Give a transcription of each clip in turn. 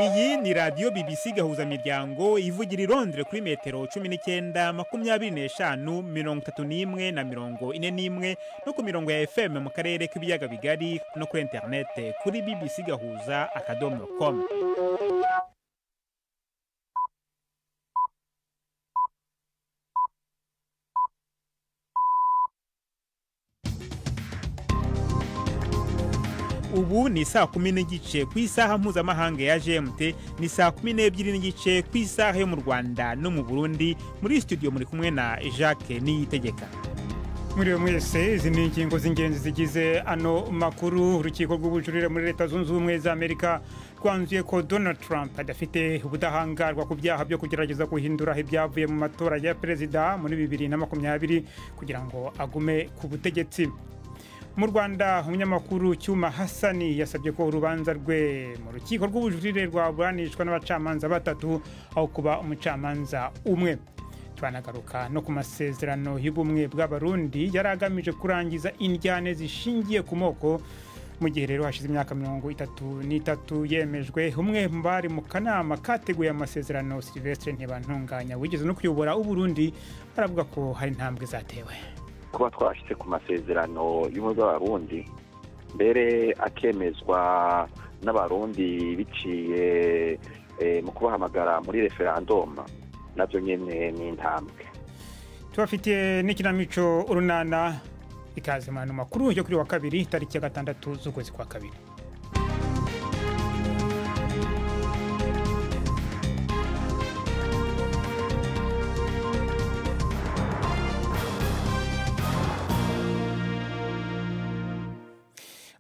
Iyi ni radio BBC gahuza miryango ivugira i Londres kuri metero 19 25 31 na 41 no ku mirongo ya FM mu karere k'ibiyaga bigari no kuri internet kuri bbcgahuza.com. Ubu ni saa 10 n'igice ku isaha mpuzamahanga ya GMT, ni saa 12 n'igice ku isaha yo mu Rwanda no mu Burundi. Muri studio muri kumwe na Jacques Niyitegeka. Muri mwese izi ni ingingo z'ingenzi zigize ano makuru. Urukiko rw'ubujurire muri Leta Zunze Ubumwe za Amerika rwanzuye ko Donald Trump adafite ubudahangarwa ku byaha byo kugerageza guhindura ibyavuye mu matora ya perezida muri 2020 kugira ngo agume ku butegetsi. Mu Rwanda umunyamakuru Cyuma Hassani yasabye ko urubanza rwe mu rukiko rw'ubujurire rwaburanishwa n'abacamanza batatu aho kuba umucamanza umwe. Twanagaruka no ku masezerano y'ubumwe bw'abarundi yaragamije kurangiza indyane zishingiye ku moko. Mu gihe rero hashize imyaka 33 yemejwe, umwe mu bari mu kanama kateguye amasezerano Sylvestre Ntibantunganya wigeze no kuyobora uburundi aravuga ko hari intambwe zatewe. Kuba twashyize ku masezerano y'ubumwe bw'abarundi mbere akemezwa n'abarundi biciye mu kubahamagara muri referendum, nabyo nyene ni intambwe. Tubafitiye n'ikinamico urunana, ikaze mu makuru yo kuri wa kabiri tariki ya 6 z'ukwezi kwa kabiri.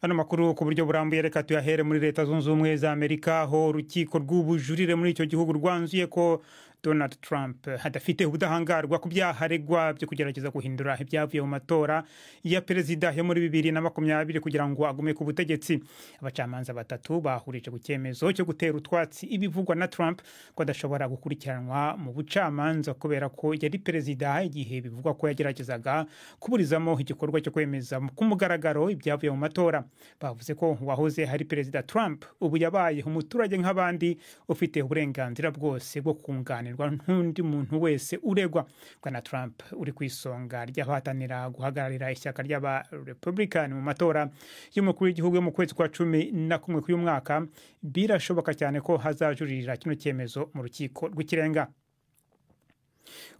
Ano makuru ku buryo burambuye reka tuyahere muri Leta Zunze Ubumwe za Amerika, aho urukiko rw'ubujurire muri icyo gihugu rwanzuye ko Donald Trump hadafite ubudahangarwa ku byaha aregwa byo kugerageza guhindura ibyavuye mu matora ya perezida yo muri 2020 kugira ngo agume ku butegetsi. Abacamanza batatu bahurije ku cyemezo cyo gutera utwatsi ibivugwa na Trump ko adashobora gukurikiranwa mu bucamanza kubera ko yari perezida igihe bivugwa ko yageragezaga kuburizamo igikorwa cyo kwemeza ku mugaragaro ibyavuye mu matora. Bavuze ko wahoze hari perezida Trump ubu yabaye umuturage nk'abandi ufite uburenganzira bwose bwo kunganira n'undi muntu wese uregwa. Bwana Trump uri ku isonga ry'abahatanira guhagararira ishyaka ry'aba Republican mu matora y'umukuru w'igihugu yo mu kwezi kwa 11 k'uyu mwaka, birashoboka cyane ko hazajuririra kino cyemezo mu rukiko rw'ikirenga.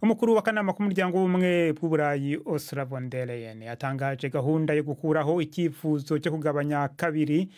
Umukuru w'akanama k'umuryango w'ubumwe bw'Uburayi Ursula von der Leyen yatangaje gahunda yo gukuraho icyifuzo cyo kugabanya kabiri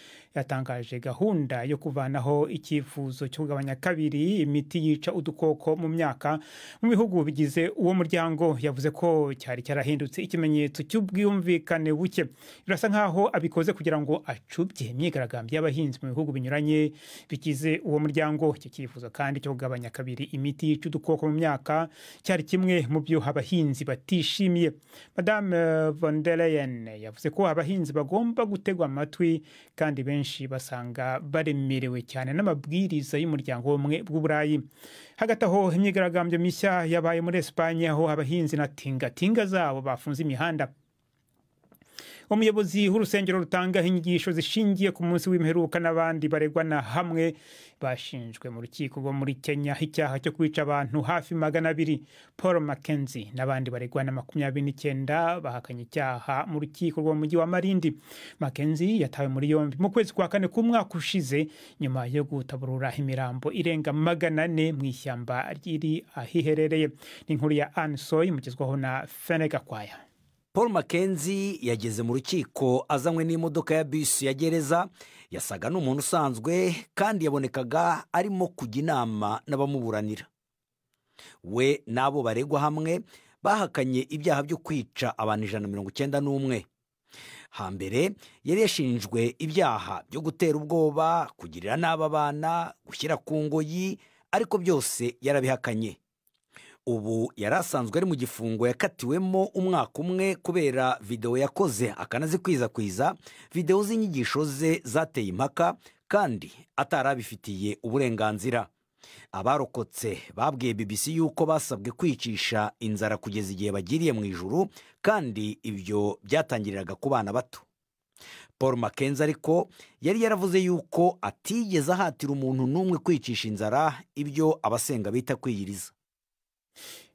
imiti yica udukoko mu myaka mu bihugu bigize uwo muryango. Yavuze ko cyari cyarahindutse ikimenyetso cy'ubwiyumvikane buke. Birasa nkaho abikoze kugira ngo acubye imyigaragambyo y'abahinzi mu bihugu binyuranye bigize uwo muryango. Iki cyifuzo kandi cyo kugabanya kabiri imiti yica udukoko mu myaka cyari kimwe mu byo abahinzi batishimiye. Madame von der Leyen yavuze ko abahinzi bagomba gutegwa amatwi kandi benshi basanga baremerewe cyane n'amabwiriza y'umuryango w'ubumwe bw'Uburayi. Hagati aho imyigaragambyo mishya yabaye muri Espagne, aho abahinzi na tinga zabo bafunze imihanda. Umuyobozi w'urusengero rutanga inyigisho zishingiye ku munsi w'imperuka n'abandi baregwa na hamwe bashinjwe mu rukiko rwo muri Kenya icyaha cyo kwica abantu hafi 200. Paul Mackenzie n'abandi baregwa na 29 bahakanye icyaha mu rukiko rwo mu mujyi wa Malindi. Mackenzie yatawe muri yombi mu kwezi kwa 4 k'umwaka ushize nyuma yo gutaburura imirambo irenga 400 mu ishyamba riri ahiherereye. Ni inkuru ya Anne Soy mugezwaho na Fenega Kwaya. Paul Mackenzie yageze mu rukiko azanywe n'imodoka ya bisi ya gereza. Yasaga n'umuntu usanzwe kandi yabonekaga arimo kujya inama n'abamuburanira. We nabo baregwa hamwe bahakanye ibyaha byo kwica abantu 191. Hambere yari yashinjwe ibyaha byo gutera ubwoba, kugirira nabi abana, gushyira ku ngoyi, ariko byose yarabihakanye. Ubu yarasanzwe ari mu gifungo yakatiwemo umwaka umwe kubera video yakoze akanazikwiza video z'inyigisho ze zateye impaka kandi atarabifitiye uburenganzira. Abarokotse babwiye BBC yuko basabwe kwicisha inzara kugeza igihe bagiriye mu ijuru kandi ibyo byatangiriraga ku bana bato. Paul Mackenzie ariko yari yaravuze yuko atigeze ahatira umuntu n'umwe kwicisha inzara, ibyo abasenga bita kwiyiriza.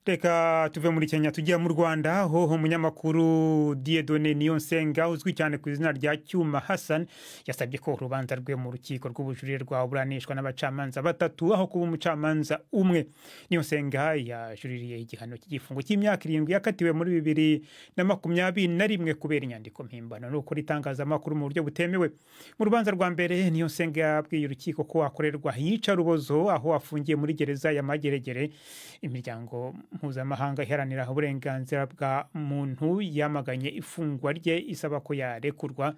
Reka tuve muri Kenya tujya mu Rwanda, aho umunyamakuru Dieudonné Niyonsenga uzwi cyane ku izina rya Cyuma Hassan yasabye ko urubanza rwe mu rukiko rw'ubujurire rwaburanishwa n'abacamanza batatu aho kuba umucamanza umwe. Niyonsenga yajuririye igihano cy'igifungo cy'imyaka 7 yakatiwe muri 2021 kubera inyandiko mpimbano no gukora itangazamakuru mu buryo butemewe. Mu rubanza rwa mbere Niyonsenga yabwiye urukiko ko akorerwa yica rubozo aho afungiye muri gereza ya Mageregere. Imiryango mpuzamahanga iharanira uburenganzira bwa muntu yamaganye ifungwa rye isaba ko yarekurwa.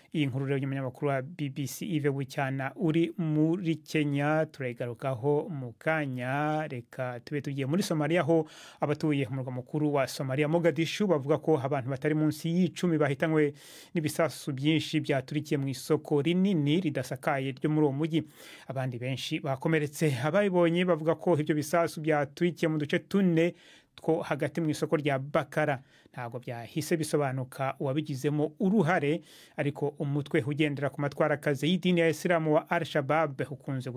Iyi nkuru rero y'umunyamakuru wa BBC Yves Bucyana uri muri Kenya turayigarukaho mu kanya. Reka tube tugiye muri Somalia, aho abatuye mu murwa mukuru wa Somalia Mogadishu bavuga ko abantu batari munsi y'10 bahitanywe n'ibisasu byinshi byaturikiye mu isoko rinini ridasakaye ryo muri uwo mujyi. Abandi benshi bakomeretse. Abayibonye bavuga ko ibyo bisasu byaturikiye mu duce 4 two hagati mu isoko rya Bakara. Ntabwo byahise bisobanuka uwabigizemo uruhare, ariko umutwe ugendera ku matwarakazi y'idini ya Islamu wa Al-Shabaab ukunze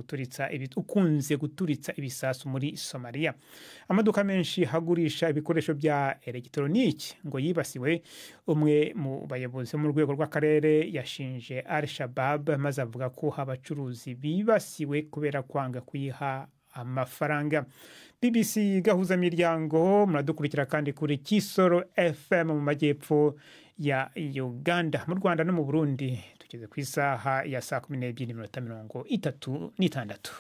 guturitsa ibisasu muri Somalia. Amaduka menshi hagurisha ibikoresho bya elektroniki ngo yibasiwe. Umwe mu bayobozi mu rwego rw'akarere yashinje Al-Shabaab maze avuga ko abacuruzi bibasiwe kubera kwanga kuyiha amafaranga. BBC gahuza miryango muradukurikira kandi kuri Kisoro FM mu majyepfo ya Uganda. Mu Rwanda no mu Burundi tugeze ku isaha ya 12:36.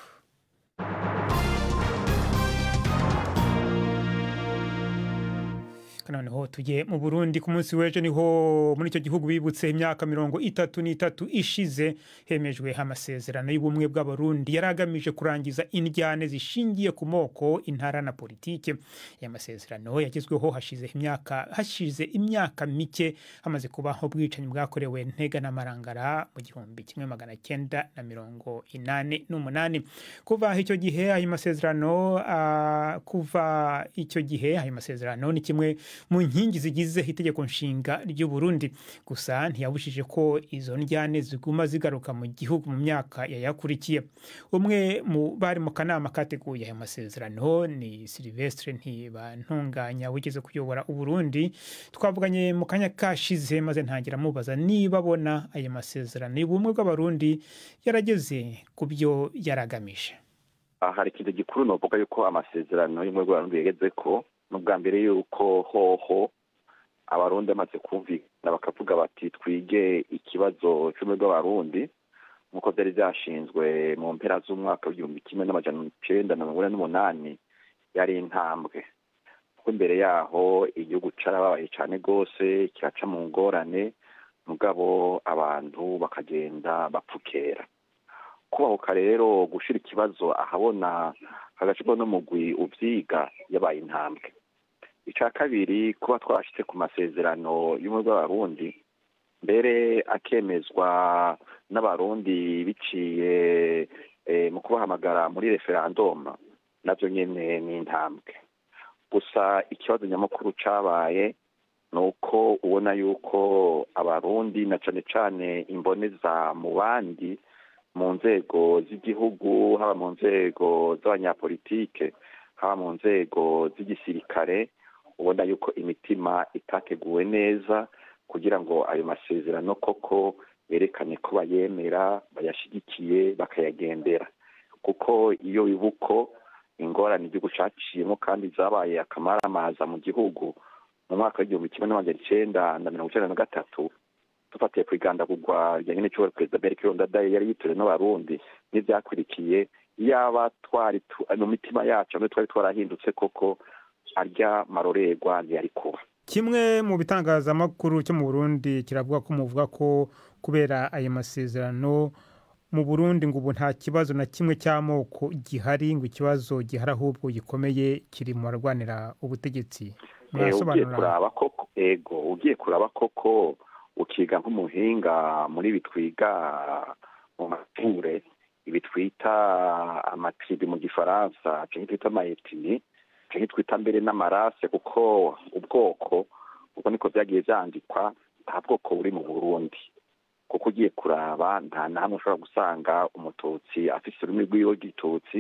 Noneho tujye mu Burundi. Ku munsi w'ejo niho muri icyo gihugu bibutse imyaka 33 ishize hemejwe amasezerano y'ubumwe bw'Abarundi yaragamije kurangiza indyane zishingiye ku moko, intara na politike. Aya masezerano yagezweho hashize imyaka mike hamaze kubaho ubwicanyi bwakorewe Ntega na Marangara mu 1988. Kuva icyo gihe ayo masezerano ni kimwe mu nkingi zigize itegeko nshinga ry'u Burundi. Gusa ntiyabujije ko izo njyane ziguma zigaruka mu gihugu mu myaka yayakurikiye. Umwe mu bari mu kanama kateguye aya masezerano ni Sylvestre Ntibantunganya wigeze kuyobora u Burundi. Twavuganye mu kanya kashize maze ntangira mubaza niba abona aya masezerano y'ubumwe bw'Abarundi yarageze ku byo yaragamije. Hari ikintu gikuru novuga yuko amasezerano y'ubumwe bw'Abarundi yageze ko n'ubwa mbere yuko hoho Abarundi amaze kumvikana bakavuga bati twige ikibazo cy'ubumwe bw'Abarundi nk'uko byari byashinzwe mu mpera z'umwaka w'1948 yari intambwe. Kuko imbere yaho igihugu carababaye cyane gose kiraca mu ngorane, mugabo abantu bakagenda bapfukera. Kubahuka rero gushira ikibazo ahabona hagacibwa n'umugwi uvyiga yabaye intambwe. Icya kabiri, kuba twashitse ku masezerano y'ubumwe bw'Abarundi mbere akemezwa n'Abarundi biciye mu kubahamagara muri referendum, navyo nyene ni intambwe. Gusa ikibazo nyamukuru cabaye nuko ubona yuko Abarundi na cane cane imboneza mu bandi mu nzego z'igihugu, haba mu nzego z'abanyapolitike, haba mu nzego z'igisirikare, ubona yuko imitima itateguwe neza kugira ngo ayo masezerano koko berekane ko bayemera, bayashigikiye, bakayagendera. Kuko iyo bibuko ingorane igihugu caciyemo kandi zabaye akamaramaza mu gihugu mu mwaka w'1993 tufatiye kwigandagurwa rya nyene Perezida Melchior Ndadaye yari yituriwe n'Abarundi n'ivyakurikiye, yaba twari mu mitima yacu amwe twari twarahindutse koko arya marorerwa ntiyari kuba. Kimwe mu bitangazamakuru cyo mu Burundi kiravuga ko muvuga ko kubera ayo masezerano mu Burundi ngo ubu nta kibazo na kimwe cy'amoko gihari, ngo ikibazo gihari ahubwo gikomeye kiri mu barwanira ubutegetsi. Ugiye kuraba koko ukiga nk'umuhinga muri bitwiga mu mature ibitwita amatribi mu gifaransa cyangwa twita amayetini cyangwa twita mbere n'amarase, kuko ubwoko ubwo niko byagiye byandikwa nta bwoko buri mu Burundi. kuko ugiye kuraba nta na hamwe ushobora gusanga umututsi afise ururimi rwiwe rw'igitutsi,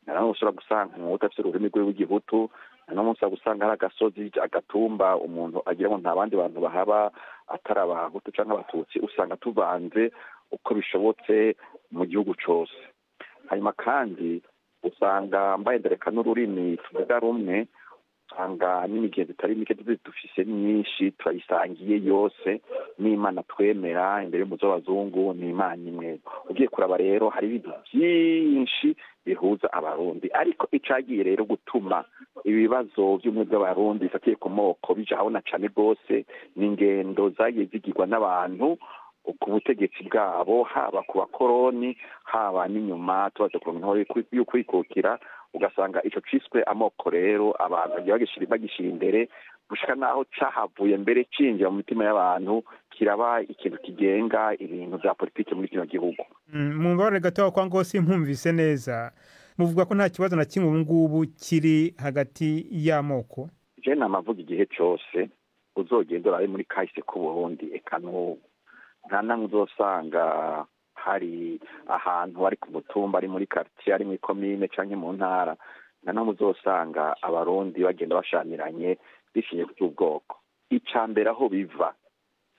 nta na hamwe ushobora gusanga umuhutu afise ururimi rwiwe rw'igihutu, nta na hamwe ushobora gusanga hari agasozi agatumba umuntu agira ngo nta bandi bantu bahaba atari abahutu cyangwa abatutsi, usanga tuvanze uko bishobotse mu gihugu cyose. Hanyuma kandi usanga mbayendereka n'ururimi tuvuga rumwe, usanga n'imigenzo itari mike dufise myinshi turayisangiye yose, n'Imana twemera imbere y'umuzo w'abazungu ni Imana imwe. Ugiye kuraba rero hari ibintu byinshi bihuza abarundi, ariko icagiye rero gutuma ibibazo by'ubumwe bw'abarundi bifatiye ku moko bija habona cane rwose n'ingendo zagiye zigirwa n'abantu ku butegetsi bwabo, haba ku bakoroni haba n'inyuma tubaze kuronka yo kwikukira, ugasanga ico ciswe amoko rero abantu bagiye bagishira imbere gushika naho cahavuye mbere cinjira mu mitima y'abantu kiraba ikintu kigenga ibintu vya politike muri kino gihugu. Mu mbare gato kwa ngo simpumvise neza, muvuga ko nta kibazo na kimwe ubu ngubu kiri hagati y'amoko? Je namavuga igihe cose uzogenda urabe muri kahise ku Burundi, eka n'ubu nta namwe uzosanga hari ahantu ari ku mutumba, ari muri quartier, ari muri commune canke mu ntara, nta namwe uzosanga abarundi bagenda bashamiranye bishingiye ku cy'ubwoko. Icambere aho biva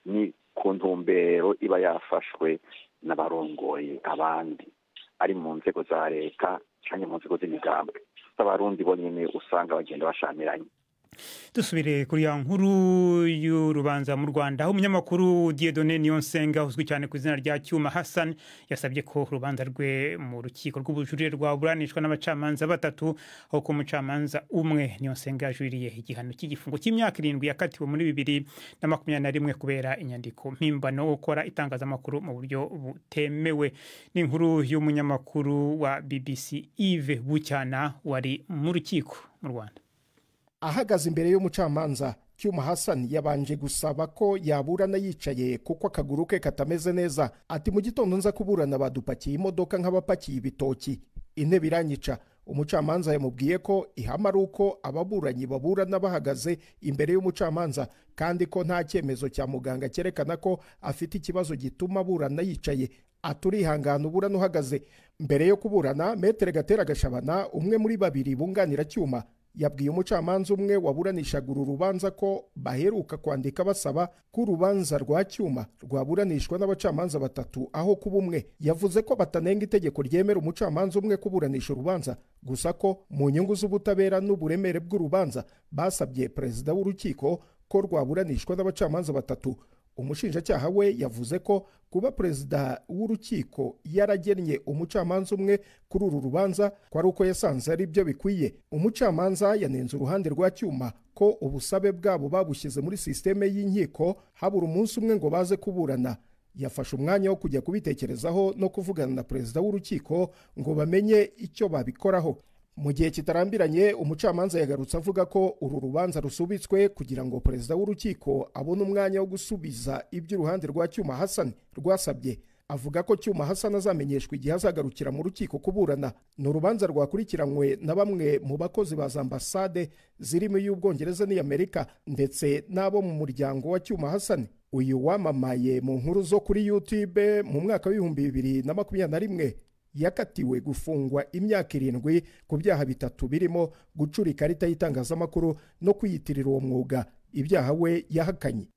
ni ku ntumbero iba yafashwe n'abarongoye abandi, ari mu nzego za leta canke mu nzego z'imigambwe. Abarundi bonyene usanga bagenda bashamiranye. Dusubire kuri ya nkuru y'urubanza mu Rwanda, aho umunyamakuru Dieudonné Niyonsenga uzwi cyane ku izina rya Cyuma Hassan yasabye ko urubanza rwe mu rukiko rw'ubujurire rwaburanishwa n'abacamanza batatu, aho ku mucamanza umwe. Niyonsenga yajuririye igihano cy'igifungo cy'imyaka 7 yakatiwe muri 2021 kubera inyandiko mpimbano gukora itangazamakuru mu buryo butemewe. Ni inkuru y'umunyamakuru wa BBC Yves Bucyana wari mu rukiko mu Rwanda. Ahagaze imbere y'umucamanza, Cyuma Hassan yabanje gusaba ko yaburana yicaye kuko akaguru ke katameze neza. Ati mu gitondo nza kuburana badupakiye imodoka nk'abapakiye ibitoki, intebe iranyica. Umucamanza yamubwiye ko ihama ari uko ababuranyi baburana bahagaze imbere y'umucamanza, kandi ko nta cyemezo cya muganga cyerekana ko afite ikibazo gituma aburana yicaye. Aturihangana uburana uhagaze. Mbere yo kuburana, Metere Gatera Gashabana, umwe muri babiri bunganira Cyuma, yabwiye umucamanza umwe waburanishaga uru rubanza ko baheruka kwandika basaba ko urubanza rwa Cyuma rwaburanishwa n'abacamanza batatu aho kuba umwe. Yavuze ko batanenga itegeko ryemera umucamanza umwe kuburanisha urubanza, gusa ko mu nyungu z'ubutabera n'uburemere bw'urubanza basabye perezida w'urukiko ko rwaburanishwa n'abacamanza batatu. Umushinjacyaha we yavuze ko kuba perezida w'urukiko yaragennye umucamanza umwe kuri uru rubanza ko ari uko yasanze ari byo bikwiye. Umucamanza yanenze uruhande rwa Cyuma ko ubusabe bwabo babushyize muri systeme y'inkiko habura umunsi umwe ngo baze kuburana. Yafashe umwanya wo kujya kubitekerezaho no kuvugana na perezida w'urukiko ngo bamenye icyo babikoraho. Mu gihe kitarambiranye, umucamanza yagarutse avuga ko uru rubanza rusubitswe kugira ngo perezida w'urukiko abone umwanya wo gusubiza ibyo uruhande rwa Cyuma Hassan rwasabye. Avuga ko Cyuma Hassan azamenyeshwa igihe azagarukira mu rukiko kuburana. Ni urubanza rwakurikiranywe na bamwe mu bakozi ba ambasade zirimo y'Ubwongereza n'Amerika ndetse n'abo mu muryango wa Cyuma Hassan. Uyu wamamaye mu nkuru zo kuri YouTube mu mwaka wa 2021 yakatiwe gufungwa imyaka 7 ku byaha bitatu birimo gucura ikarita y'itangazamakuru no kwiyitirira uwo mwuga, ibyaha we yahakanye.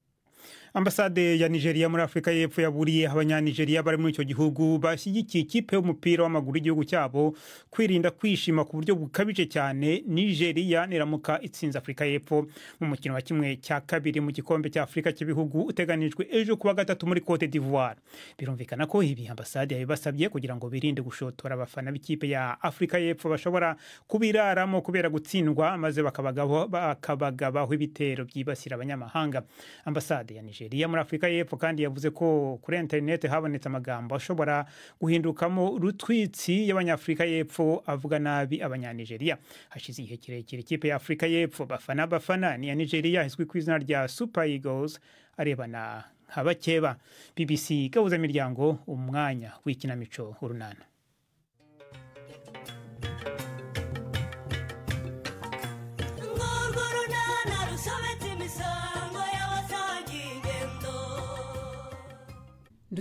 Ambasade ya Nigeria muri Afrika y'Epfo yaburiye abanyanigeria bari muri icyo gihugu bashyigikiye ikipe y'umupira w'amaguru y'igihugu cyabo kwirinda kwishima ku buryo bukabije cyane Nigeria niramuka itsinze Afrika y'Epfo mu mukino wa kimwe cya kabiri mu gikombe cya Afrika cy'ibihugu uteganijwe ejo kuwa gatatu muri Cote d'Ivoire. Birumvikana ko ibi ambasade yabibasabye kugira ngo birinde gushotora abafana b'ikipe ya Afrika y'Epfo bashobora kubiraramo kubera gutsindwa maze bakabagabaho ibitero byibasira abanyamahanga. Ambasade ya Nigeria muri Afrika y'Epfo kandi yavuze ko kuri internet habonetse amagambo ashobora guhindukamo rutwitsi y'abanyafrika y'Epfo avuga nabi abanyanigeria. Hashize igihe kirekire ikipe ya Afrika y'Epfo bafana ni ya Nigeria izwi ku izina rya Super Eagles arebana habakeba. BBC gahuza miryango umwanya w'ikinamico urunana.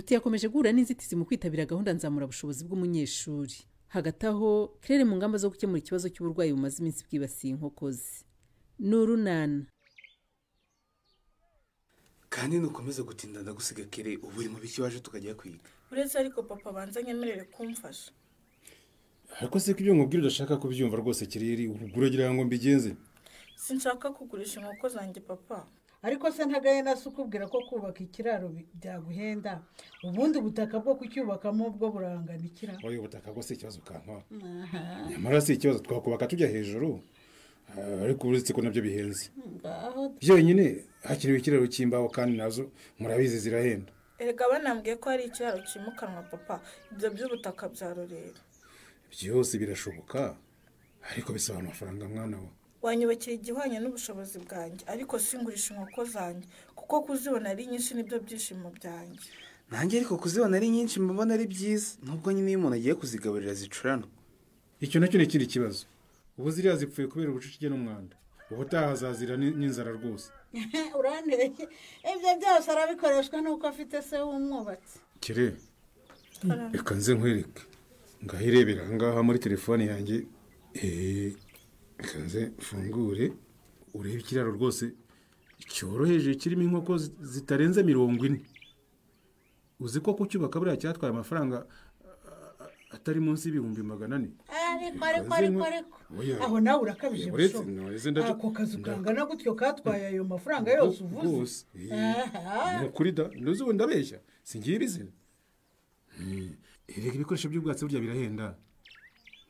Nshuti yakomeje guhura n'inzitizi mu kwitabira gahunda nzamurabushobozi bw'umunyeshuri. Hagati aho Claire mu ngamba zo gukemura ikibazo cy'uburwayi bumaze iminsi bwibasiye inkoko ze. Nurunana. Kandi nukomeza gutinda ndagusiga Kere ubu uri mu biki waje tukajya kwiga. Uretse ariko papa banza nyemerere kumfasha. Ariko se ko ibyo nkubwira udashaka kubyumva rwose Kireri uragira ngo mbigenze. Sinshaka kugurisha inkoko zanjye papa. Ariko se ntagaye nasukubwira ko kubaka ikiraro byaguhenda. Ubundi ubutaka bwo kucyubakamo bwo buranganikira. Oyo ubutaka bwo se ikibazo kanka. Nyamara se ikibazo twakubaka tujya hejuru. Ariko uretse ko nabyo bihenze. Byonyine hakiriwe ikiraro cy'imbaho kandi nazo murabizi zirahenda. Erega banambwiye ko hari ikiraro kimukanwa papa. Ibyo by'ubutaka bya Rurera. Byose birashoboka. Ariko bisaba amafaranga mwana we. Wanyubakira igihwanye n'ubushobozi bwanjye ariko singurisha inkoko zanjye kuko kuzibona ari nyinshi nibyo byishimo byanjye. Nanjye ariko kuzibona ari nyinshi mbona ari byiza nubwo nyine iyo umuntu agiye kuzigaburira zicurana. Icyo nacyo ni ikindi kibazo. Ubu ziriya zipfuye kubera ubucucike n'umwanda. Ubutaha azazira n'inzara rwose. Urandeke ibyo byose arabikoreshwa nuko afite se w'umwubatsi. Kire. Reka nze nkwereke. Ngahirebera ngaha muri telefone yanjye. Kanze fungure urebe ikiraro rwose cyoroheje kirimo inkoko zitarenze 40. Uzi ko kucyubaka buriya cyatwaye amafaranga atari munsi y'ibihumbi 400. Ariko aho nawe urakabije busho. Ako kazu kangana gutyo katwaye ayo mafaranga yose uvuze. Nukuri da nduzi ndabeshya singibize. Erega ibikoresho by'ubwatsi burya birahenda.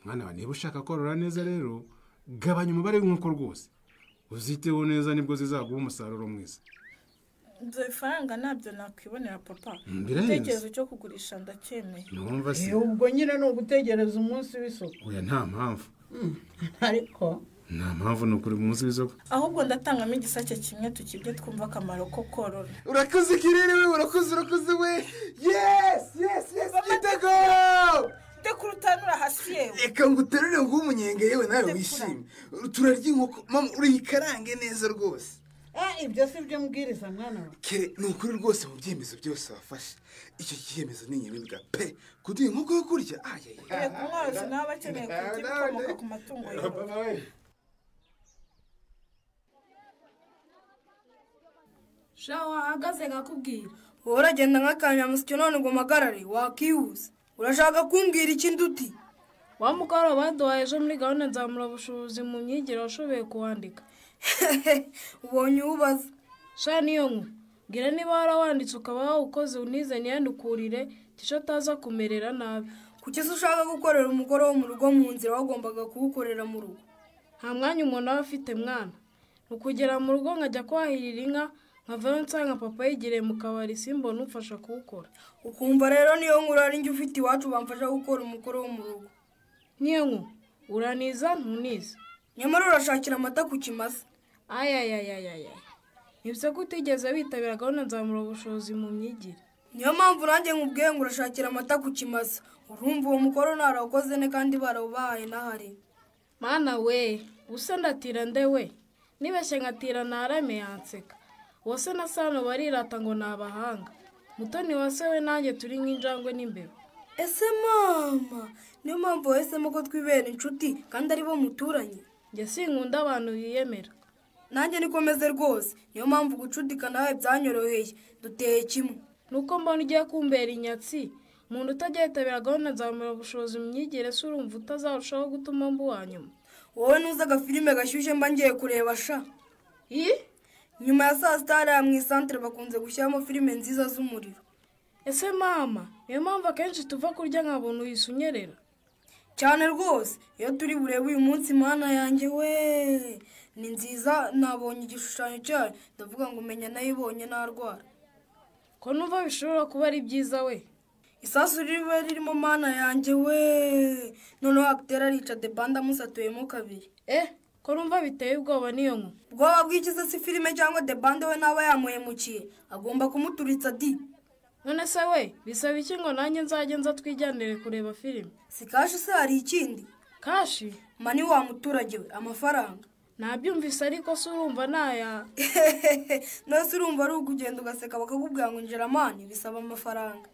Mwana wa niba ushaka korora neza rero gabanya umubare w'inkoko rwose uziteho neza nibwo zizaguha umusaruro mwiza. Nzo ifaranga nabyo nakwibonera papa. Birahenze. Tekerezo cyo kugurisha ndacyemeye. Numva se. Ubwo nyine no gutegereza umunsi w'isoko. Oya nta mpamvu. Ariko nta mpamvu n'ukuri umunsi w'isoko. Ahubwo ndatangamo igisake kimwe tukibye twumva akamaro ko korora. Urakoze Kirere we urakoze we. Yes gitego. Ndekurutanura hasi yewe. Eka nguterure ng'umunyenge yewe nawe wishime. Turarya inkoko mama uriyikarange neza rwose. Ibyo si byo mbwiriza mwana wa. Kere nukuri rwose mu byemezo byose wafashe. Icyo cyemezo ni nyabibwa pe. Kuduha inkoko yo kurya. Reka umworozi nawe akeneye kurya ibikomoka ku matungo yawe. Shawa hagaze gakubwira. Uragenda nk'akanyamusyo none ngo magarare wakihuza. Urashaka kumbwira iki nduti? Wa mukara baduhaye ejo muri gahunda nzamurabushobozi mu myigire washoboye kuwandika. Ubonye ubaza. Sha niyo nku. Gira niba warawanditse ukaba wawukoze unize niyandukurire tisho ataza kumerera nabi. Kuki se ushaka gukorera umugore wo mu rugo mu nzira wagombaga kuwukorera mu rugo? Nta mwanya umuntu aba afite mwana. Ukugera mu rugo nkajya kwahirira inka nkavayo nsanga papa yigiriye mu kabari simbona umfasha kuwukora. Ukumva rero niyo nkuru ari njye ufite iwacu bamfasha gukora umukoro wo mu rugo. Niyo nku uraniza ntuniza. Nyamara urashakira amata ku kimasa. Ayayayayaya. Nibyo ko utigeze witabira gahunda nzamurabushobozi mu myigire. Niyo mpamvu nanjye nkubwiye ngo urashakira amata ku kimasa. Urumva uwo mukoro narawukoze ne kandi barawubahaye nahari. Mana we, usa ndatira ndewe. Nibeshye ngatira narame yanseka. Wose na Sano barirata ngo nabahanga. Mutoni wase we nanjye turi nk'injangwe n'imbeba. Ese mama, niyo mpamvu wahisemo ko twibera inshuti kandi ari bo muturanye. Njye sinkunda abantu biyemera. Nanjye nikomeze rwose. Niyo mpamvu gucudika nawe byanyoroheye. Duteye kimwe. Nuko mbona ugiye kumbera inyatsi. Umuntu utagiye yitabira gahunda nzamurabushobozi mu myigire se urumva utazarushaho gutuma mbu wa nyuma. Wowe nuza agafilime gashyushye mba ngiye kureba sha. Nyuma ya saa sita hariya mu isantere bakunze gushyiramo filime nziza z'umuriro. Ese mama, niyo mpamvu akenshi tuva kurya nkabona uhise unyerera. Cyane rwose, iyo turi burebe uyu munsi mana yanjye we. Ni nziza nabonye igishushanyo cyayo, ndavuga ngo menya nayibonye narwara. Ko numva bishobora kuba ari byiza we. Isasu ribe ririmo mana yanjye we. Noneho acteur arica de banda musatuyemo kabiri. Ko numva biteye ubwoba niyo nko. Ubwoba bw'ikiza si filime cyangwa de bande we naba yamuhemukiye. Agomba kumuturitsa di. None se we, bisaba iki ngo nanjye nzajye nza twijyanire kureba filime? Si kashi se hari ikindi? Kashi? Mani wa muturage we, amafaranga. Nabyumvise ariko se urumva naya. Nose urumva ari ukugenda ugaseka bakakubwira ngo njera mani bisaba amafaranga.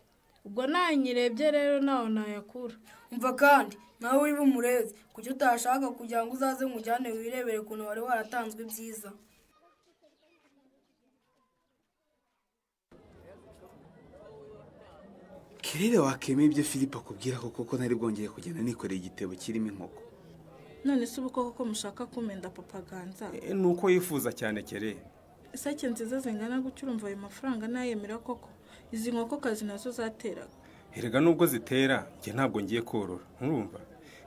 ubwo nanyirebye rero nawe nayakura. umva kandi nawe wiba umurezi kuki utashaka kugira ngo uzaze nkujyane wirebere ukuntu wari waratanzwe ibyiza. Kirere wakemeye ibyo Philippe akubwira koko ntari bwongeye kugenda nikoreye igitebo kirimo inkoko. none se ubu koko mushaka kumenda papa Ganza? Nuko yifuza cyane Kere. Isake nziza zingana gutyo urumva ayo mafaranga nayemera koko? Izi nkokokazi nazo zateraga. Erega nubwo zitera njye ntabwo ngiye korora, urumva?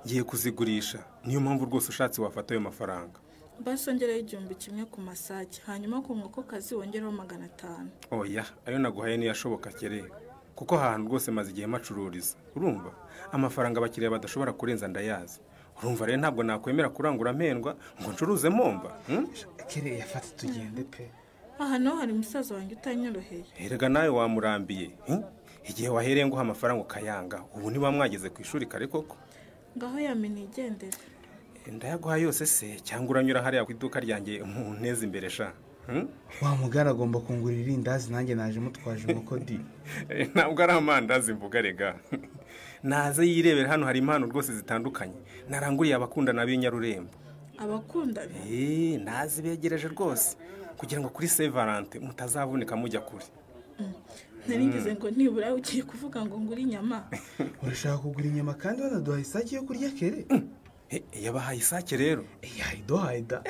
Ngiye kuzigurisha, niyo mpamvu rwose ushatse wafata ayo mafaranga. Basi ongeraho 1,000 ku masake, hanyuma ku nkokokazi wongeraho 500. Oya, ayo naguhaye niyashoboka Kere. Kuko ahantu rwose maze igihe macururiza, urumva? Amafaranga abakiriya badashobora kurenza ndayazi. Urumva rero ntabwo nakwemera kurangura mpendwa ngo ncuruze momba. Kere yafata tugende pe. Aha no hari musaza wanjye utanyoroheye. Erega nawe wamurambiye. Igihe wahereye nguha amafaranga ukayanga, ubu niba mwageze ku ishuri kare koko. Ngaho yamene igendera. Ndayaguha yose se cyangwa uranyura hariya ku iduka ryanjye unteze imbere sha. Wa mugara agomba kungurira irindazi nanjye naje mutwaje inkoko di. Ntabwo ari amandazi mvuga rega. Naze yirebera hano hari impano rwose zitandukanye. Naranguriye abakundana b'inyarurembo. Abakundana? Nazi begereje rwose kugira ngo kuri Saint Valentin mutazavunika mujya kuri. Naringize ngo nibura ugiye kuvuga ngo nguri inyama. Urashaka kugura inyama kandi banaduha isake yo kurya Kere? Yabahaye isake rero. Yayiduhaye da.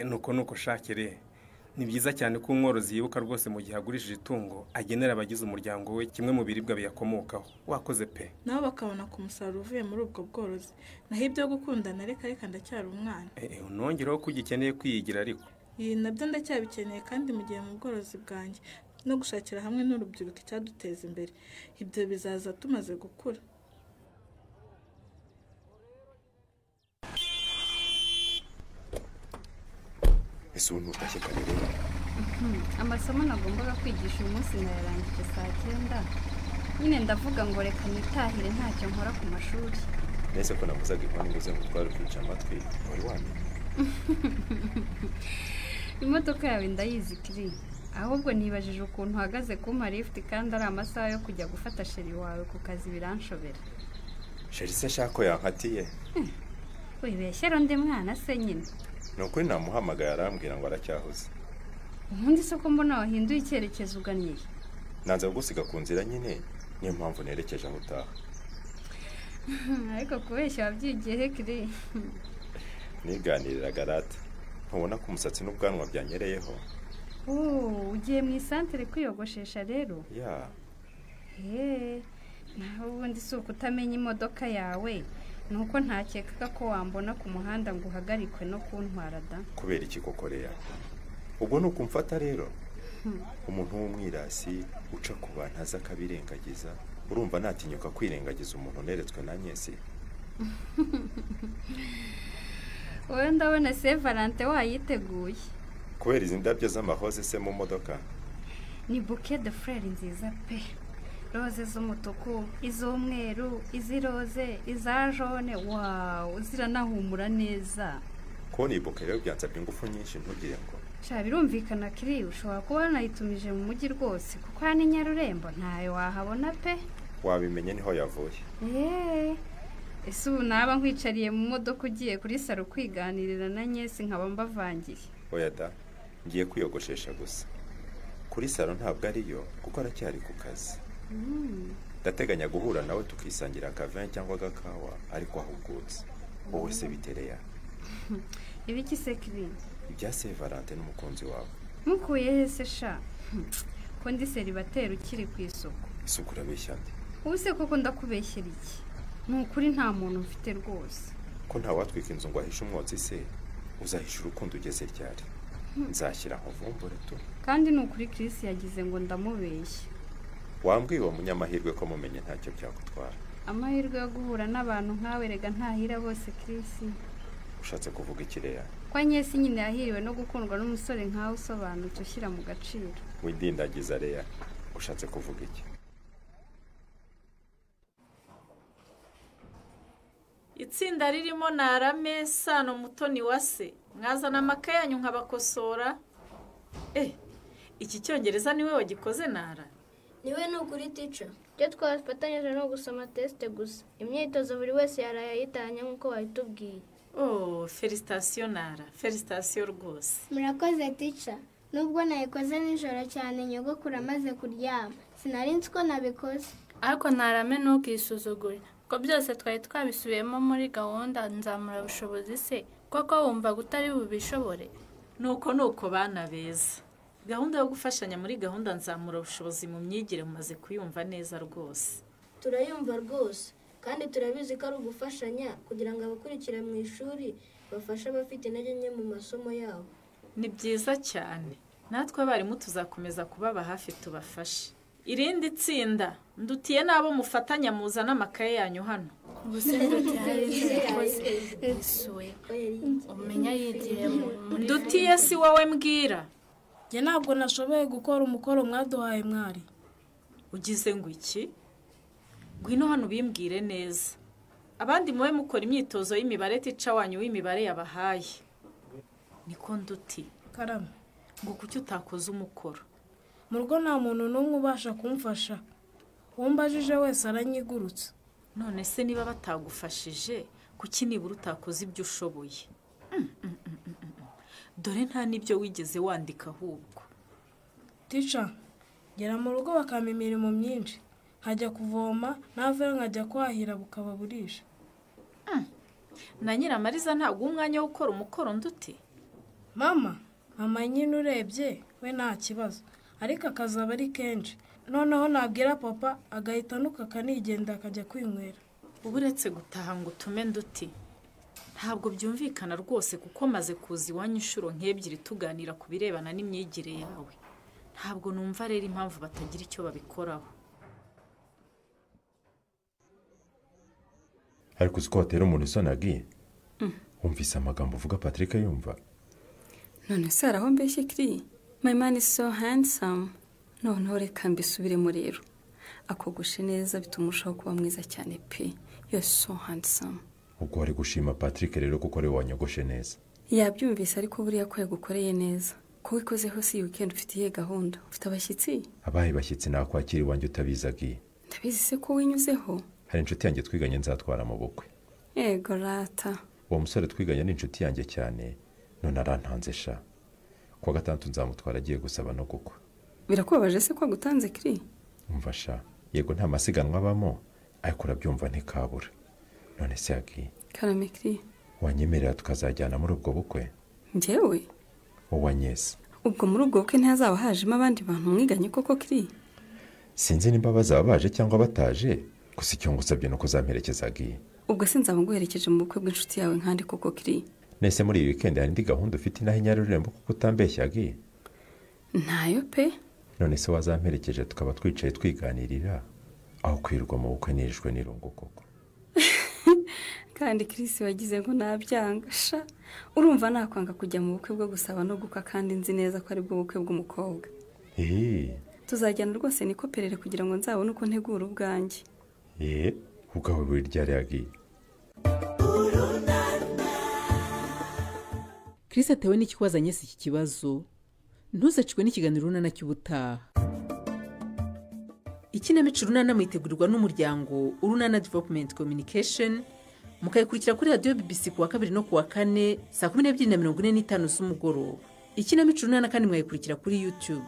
Nuko shakere. Ni byiza cyane ko umworozi yibuka rwose mu gihe agurishije itungo agenera abagize umuryango we kimwe mu biribwa biyakomokaho. Wakoze pe. Nabo bakabona ku musaruro uvuye muri ubwo bworozi. Naho ibyo gukundana reka ndacyari umwana. Unongereho ko ugikeneye kwiyigira ariko. Nabyo ndacyabikeneye kandi mu gihe mu bworozi bwanjye no gushakira hamwe n'urubyiruko icyaduteza imbere. Ibyo bizaza tumaze gukura. Ese ubu ntutashye kare rero? Amasomo nagombaga kwigisha uyu munsi nayarangije saa 9. Nyine ndavuga ngo reka nitahire ntacyo nkora ku mashuri. Nese ko namuzaga inkoni nguze ngo twari kwica amatwi wari wamenye. Imodoka yawe ndayizi Kiri. Ahubwo nibajije ukuntu uhagaze kumpa lift kandi ari amasaha yo kujya gufata sheri wawe ku kazi biranshobera. Sheri se shako yankatiye? Wibeshyera undi mwana se nyine. Nukuri namuhamagaye arambwira ngo aracyahuze. Ubundi se ko mbona wahinduye icyerekezo uganiye? Nanze gusiga ku nzira nyine, niyo mpamvu nerekeje aho utaha. Ariko kubeshya wabyigiye he Kiri? Niganirira garata. Ntubona ko umusatsi n'ubwanwa byanyereyeho? Ugiye mu isantere kwiyogoshesha rero? Ya. Naho ubundi si ukutamenya imodoka yawe. Nuko ntakekaga ko wambona ku muhanda ngo uhagarikwe no kuntwara da. Kubera iki koko Leya? Ubwo nuko umfata rero? Umuntu w'umwirasi uca ku bantu aza akabirengagiza. Urumva natinyuka kwirengagiza umuntu neretswe na Nyesi? Wowe ndabona Saint Valentin wayiteguye. Kubera izi ndabyo z'amahoze se mu modoka? Ni bouquet de fleurs nziza pe. Roze z'umutuku, iz'umweru, iziroze, iza jaune, wow, ziranahumura neza. Ko ni bouquet rero byansabye ingufu nyinshi ntugire ngo. Sha birumvikana Kiri, ushobora kuba nayitumije mu mujyi rwose kuko hano Nyarurembo ntayo wahabona pe. Wabimenye niho yavuye. Ese ubu naba nkwicariye mu modoka ugiye kuri saro kwiganirira na Nyesi nkaba mbavangiye. Oya da, ngiye kwiyogoshesha gusa. Kuri saro ntabwo ariyo kuko aracyari ku kazi. Ndateganya guhura nawe tukisangira akavin cyangwa agakawa ariko ahubutse. Wowe se bitereya? Ibiki se Kiri? Ibya Saint Valentin n'umukunzi wawe. Mukuye hese sha? Ko ndi seribateri ukiri ku isoko. Isuku urabeshya nde? Ubuse koko ndakubeshyera iki? Nukuri nta muntu mfite rwose. Ko nta watwika inzu ngo ahishe umwotsi se, uzahisha urukundo ugeze ryari? Nzashyira nkuvumbure tu. Kandi nukuri Chris yagize ngo ndamubeshya. Wambwiye uwo munyamahirwe ko mumenye ntacyo byagutwara. Amahirwe yo guhura n'abantu nkawe rega ntahira bose Chris. Ushatse kuvuga ikireya? Kwa Nyesi nyine yahiriwe no gukundwa n'umusore nkawe usobanutse ushyira mu gaciro. Widindagiza Leya. Ushatse kuvuga iki? Itsinda ririmo Narame, Sano, Mutoni Wase. Mwazana amakaye yanyu nkabakosora. Iki cyongereza niwe wagikoze Nara? niwe ni ukuri tica. ibyo twafatanyije no gusoma tesite gusa, imyitozo buri wese yaraye ayitanye nk'uko wabitubwiye. felicitasiyo nara, felicitasiyo rwose. murakoze tica. nubwo nayikoze nijoro cyane nyogokuru amaze kuryama, sinari nzi ko nabikoze. ariko ntarame ntukisuzugure ko byose twari twabisubiyemo muri gahunda nzamura ubushobozi se, koko wumva utari bubishobore? nuko bana beza, gahunda yo gufashanya muri gahunda nzamura ubushobozi mu myigire mumaze kuyumva neza rwose. turayumva rwose, kandi turabizi ko ari ugufashanya kugira ngo abakurikira mu ishuri bafashe abafite intege nke mu masomo yabo. ni byiza cyane, natwe abarimu tuzakomeza kubaba hafi tubafashe. irindi tsinda ndutiye n'abo mufatanya muzana amakaye yanyu hano. umenya yigiye ndutiye si wowe mbwira. njye ntabwo nashoboye gukora umukoro mwaduhaye mwari. ugize ngo iki? ngwino hano ubimbwire neza, abandi mube mukora imyitozo y'imibare tica wanyu w'imibare yabahaye. niko nduti karame, ngo kuki utakoze umukoro? mu rugo nta muntu n'umwe ubasha kumfasha, uwo mbajije wese aranyigurutsa. none se niba batagufashije kuki nibura utakoze ibyo ushoboye? dore nta n'ibyo wigeze wandika ahubwo. tica, ngera mu rugo bakampa imirimo myinshi, nkajya kuvoma naveyo nkajya kwahira bukaba burisha. na nyiramariza ntabwo umwanya wo gukora umukoro nduti. mama nyine urebye we nta kibazo, ariko akazaba ari kenshi, noneho nabwira papa agahita anuka akanigenda akajya kwinywera. ubu uretse gutaha ngo utume nduti, ntabwo byumvikana rwose kuko maze kuza iwanyu inshuro nk'ebyiri tuganira ku birebana n'imyigire yawe. ntabwo numva rero impamvu batagira icyo babikoraho. ariko uzi ko watera umuntu isoni agiye? wumvise amagambo uvuga Patrick yumva? none se araho mbeshye kiri? my man is so handsome. noneho reka mbisubiremo rero, akogoshe neza bituma urushaho kuba mwiza cyane pe. you're so handsome. ubwo wari gushima Patrick rero kuko ari wanyogoshe neza. yabyumvise, ariko buriya ko yagukoreye neza. ko wikozeho si weekend ufitiye gahunda? ufite abashyitsi? abahe bashyitsi nakwakira iwanjye utabizi agiye? ndabizi se ko winyuzeho. hari inshuti yanjye twiganye nzatwara mu bukwe. yego rata. uwo musore twiganye ni inshuti yanjye cyane, none arantanze sha. kuwa gatandatu nzamutwara agiye gusaba no gukwa. birakubabaje se ko agutanze kiri? umva sha, yego nta masiganwa abamo, ariko urabyumva ntikabura. none se agiye? karame kiri. wanyemerera tukazajyana muri ubwo bukwe? njyewe? wowe anyeze. ubwo muri ubwo bukwe ntihazaba hajemo abandi bantu mwiganye koko kiri? sinzi nimba bazaba baje cyangwa bataje, gusa icyo ngusabye nuko uzamperekeza agiye. ubwo se nzaba nguherekeje mu bukwe bw'inshuti yawe nkandi koko kiri? nese muri iyi weekend hari indi gahunda ufite inaho inyarurembo kuko utambeshya agiye? ntayo pe. none se wazamperekeje tukaba twicaye twiganirira aho kwirirwa mu bukwe nirijwe n'irungu koko? kandi Chris wagize ngo nabyanga sha. urumva nakwanga kujya mu bukwe bwo gusaba no gukwa kandi nzi neza ko ari bwo bukwe bw'umukobwa? tuzajyana rwose nikoperere kugira ngo nzabone uko ntegura ubwanjye. ubwawe buri ryari agiye? Chris atewe n'ikibazo anyese iki kibazo, ntuzacikwe n'ikiganiro runana cy'ubutaha. ikinamico runana mwitegurirwa n'umuryango Urunana Development Communication, mukayikurikira kuri radio BBC kuwa 2 no kuwa 4 saa 12:45 z'umugoroba. ikinamico runana kandi mwayikurikira kuri YouTube.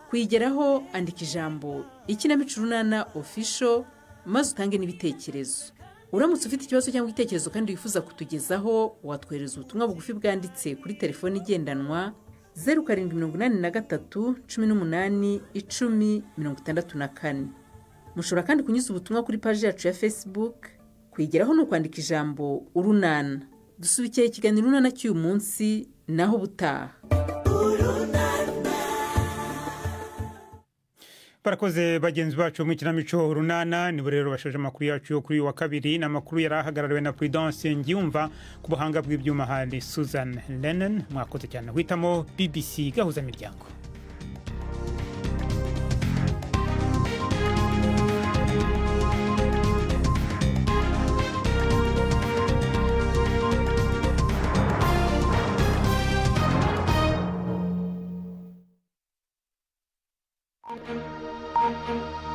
kuyigeraho andika ijambo ikinamico runana official maze utange n'ibitekerezo. uramutse ufite ikibazo cyangwa igitekerezo kandi wifuza kutugezaho, watwohereza ubutumwa bugufi bwanditse kuri telefone igendanwa 0783 18 10 64. mushobora kandi kunyuza ubutumwa kuri page yacu ya Facebook. kuyigeraho no kwandika ijambo urunana. dusubikiye ikiganiro runana cy'uyu munsi naho butaha. barakoze bagenzi bacu mu kinamico runana. nibo rero bashoje amakuru yacu yo kuri wa kabiri, n'amakuru yari ahagarariwe na Prudence Ngiyumva, ku buhanga bw'ibyuma hari Susan Lennon. mwakoze cyane guhitamo BBC gahuza miryango. Thank you.